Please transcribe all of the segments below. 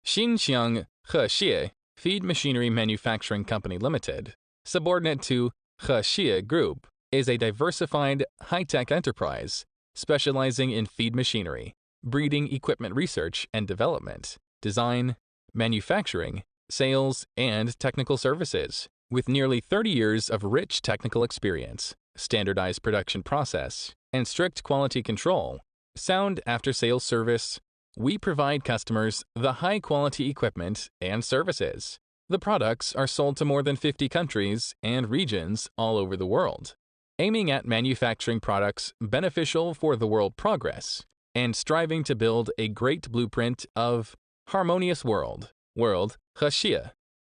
Xinjiang HEXIE Feed Machinery Manufacturing Company Limited, subordinate to HEXIE Group, is a diversified, high-tech enterprise specializing in feed machinery, breeding equipment research and development, design, manufacturing, sales, and technical services. With nearly 30 years of rich technical experience, standardized production process, and strict quality control, sound after-sales service, we provide customers the high-quality equipment and services. The products are sold to more than 50 countries and regions all over the world, aiming at manufacturing products beneficial for the world progress and striving to build a great blueprint of harmonious world HEXIE.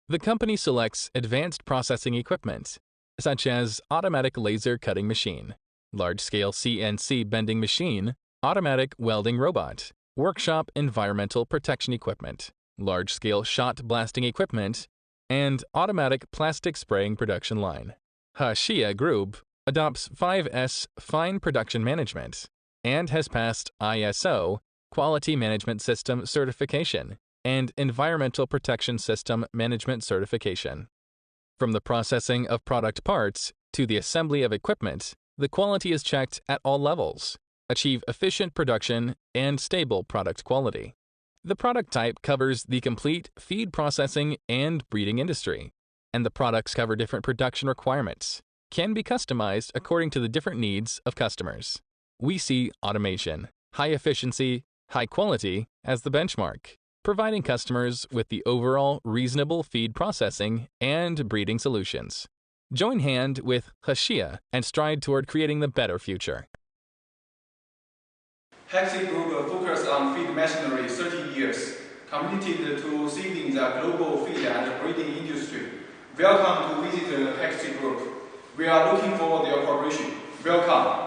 The company selects advanced processing equipment, such as automatic laser cutting machine, large-scale CNC bending machine, automatic welding robot, workshop environmental protection equipment, large-scale shot blasting equipment, and automatic plastic spraying production line. HEXIE Group adopts 5S Fine Production Management and has passed ISO Quality Management System certification and Environmental Protection System Management certification. From the processing of product parts to the assembly of equipment, the quality is checked at all levels. Achieve efficient production and stable product quality. The product type covers the complete feed processing and breeding industry, and the products cover different production requirements, can be customized according to the different needs of customers. We see automation, high efficiency, high quality as the benchmark, providing customers with the overall reasonable feed processing and breeding solutions. Join hand with HEXIE and stride toward creating the better future. HEXIE Group focuses on feed machinery 30 years, committed to saving the global feed and breeding industry. Welcome to visit HEXIE Group. We are looking for your cooperation. Welcome.